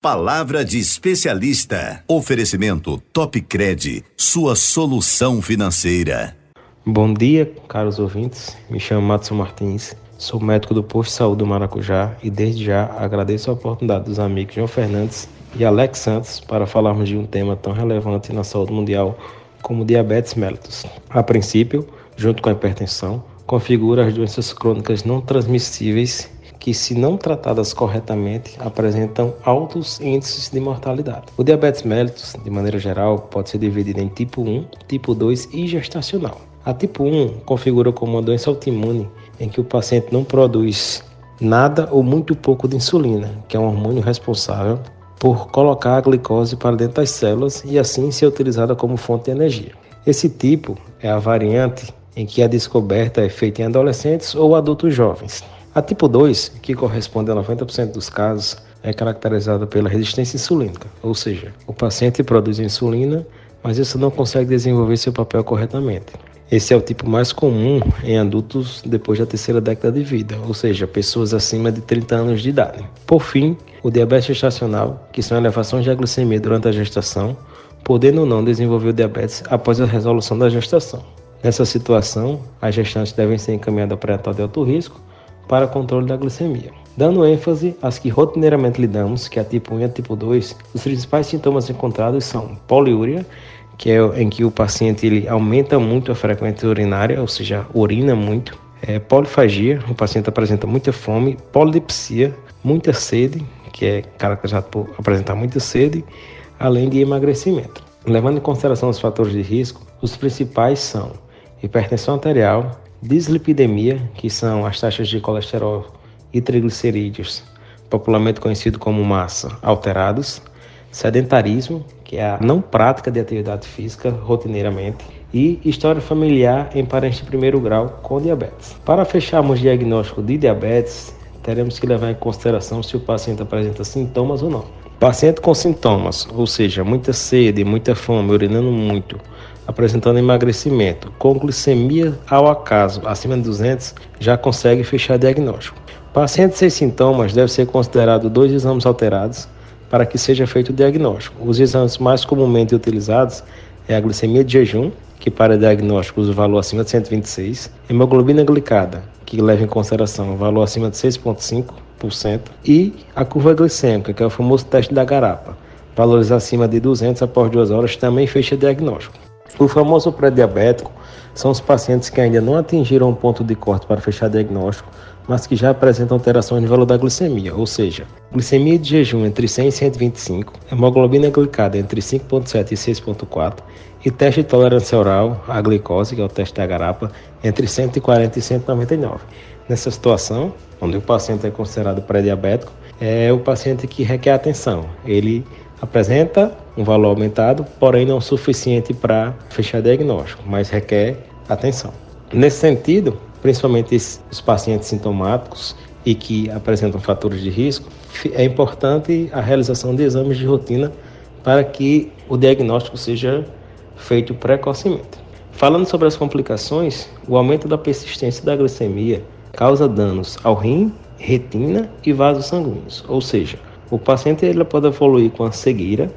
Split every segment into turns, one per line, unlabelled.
Palavra de especialista. Oferecimento Topcred, sua solução financeira.
Bom dia, caros ouvintes. Me chamo Madson Martins, sou médico do Posto de Saúde do Maracujá e desde já agradeço a oportunidade dos amigos João Fernandes e Alex Santos para falarmos de um tema tão relevante na saúde mundial como diabetes mellitus. A princípio, junto com a hipertensão, configura as doenças crônicas não transmissíveis que, se não tratadas corretamente, apresentam altos índices de mortalidade. O diabetes mellitus, de maneira geral, pode ser dividido em tipo 1, tipo 2 e gestacional. A tipo 1 configura como uma doença autoimune em que o paciente não produz nada ou muito pouco de insulina, que é um hormônio responsável por colocar a glicose para dentro das células e assim ser utilizada como fonte de energia. Esse tipo é a variante em que a descoberta é feita em adolescentes ou adultos jovens. A tipo 2, que corresponde a 90% dos casos, é caracterizada pela resistência insulínica, ou seja, o paciente produz insulina, mas isso não consegue desenvolver seu papel corretamente. Esse é o tipo mais comum em adultos depois da terceira década de vida, ou seja, pessoas acima de 30 anos de idade. Por fim, o diabetes gestacional, que são elevações da glicemia durante a gestação, podendo ou não desenvolver o diabetes após a resolução da gestação. Nessa situação, as gestantes devem ser encaminhadas para pré-natal de alto risco para controle da glicemia. Dando ênfase às que rotineiramente lidamos, que é a tipo 1 e a tipo 2, os principais sintomas encontrados são poliúria, que é em que o paciente ele aumenta muito a frequência urinária, ou seja, urina muito. Polifagia, o paciente apresenta muita fome. Polidipsia, muita sede, que é caracterizado por apresentar muita sede, além de emagrecimento. Levando em consideração os fatores de risco, os principais são hipertensão arterial, dislipidemia, que são as taxas de colesterol e triglicerídeos, popularmente conhecido como massa, alterados, sedentarismo, que é a não prática de atividade física rotineiramente, e história familiar em parentes de primeiro grau com diabetes. Para fecharmos o diagnóstico de diabetes, teremos que levar em consideração se o paciente apresenta sintomas ou não. Paciente com sintomas, ou seja, muita sede, muita fome, urinando muito, apresentando emagrecimento, com glicemia ao acaso acima de 200, já consegue fechar diagnóstico. Paciente sem sintomas deve ser considerado 2 exames alterados para que seja feito o diagnóstico. Os exames mais comumente utilizados é a glicemia de jejum, que para diagnóstico usa o valor acima de 126, hemoglobina glicada, que leva em consideração o valor acima de 6,5%, e a curva glicêmica, que é o famoso teste da garapa, valores acima de 200 após 2 horas também fecha diagnóstico. O famoso pré-diabético são os pacientes que ainda não atingiram um ponto de corte para fechar diagnóstico, mas que já apresentam alterações no valor da glicemia, ou seja, glicemia de jejum entre 100 e 125, hemoglobina glicada entre 5,7 e 6,4 e teste de tolerância oral à glicose, que é o teste da garapa, entre 140 e 199. Nessa situação, onde o paciente é considerado pré-diabético, é o paciente que requer atenção. Ele apresenta um valor aumentado, porém não suficiente para fechar diagnóstico, mas requer atenção. Nesse sentido, principalmente os pacientes sintomáticos e que apresentam fatores de risco, é importante a realização de exames de rotina para que o diagnóstico seja feito precocemente. Falando sobre as complicações, o aumento da persistência da glicemia causa danos ao rim, retina e vasos sanguíneos, ou seja, o paciente ele pode evoluir com a cegueira,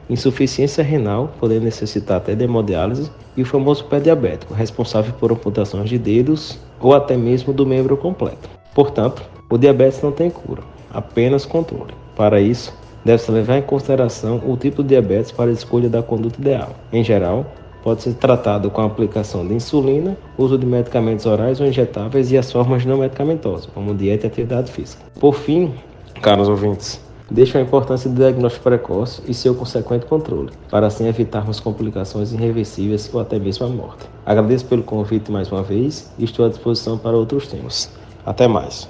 insuficiência renal, podendo necessitar até de hemodiálise, e o famoso pé diabético, responsável por amputações de dedos ou até mesmo do membro completo. Portanto, o diabetes não tem cura, apenas controle. Para isso, deve-se levar em consideração o tipo de diabetes para a escolha da conduta ideal. Em geral, pode ser tratado com a aplicação de insulina, uso de medicamentos orais ou injetáveis e as formas não medicamentosas, como dieta e atividade física. Por fim, caros ouvintes, deixa a importância do diagnóstico precoce e seu consequente controle, para assim evitarmos complicações irreversíveis ou até mesmo a morte. Agradeço pelo convite mais uma vez e estou à disposição para outros temas. Até mais.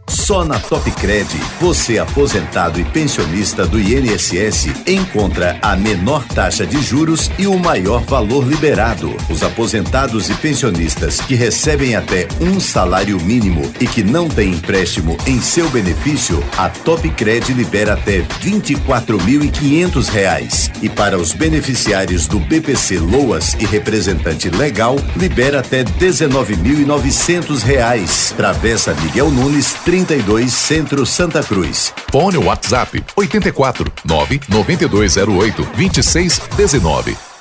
Só na Topcred, você aposentado e pensionista do INSS encontra a menor taxa de juros e o maior valor liberado. Os aposentados e pensionistas que recebem até um salário mínimo e que não têm empréstimo em seu benefício, a Topcred libera até R$ 24.500. E para os beneficiários do BPC Loas e representante legal, libera até R$ 19.900. Travessa Miguel Nunes 30 32 Centro Santa Cruz.
Fone WhatsApp 84 99208 2619.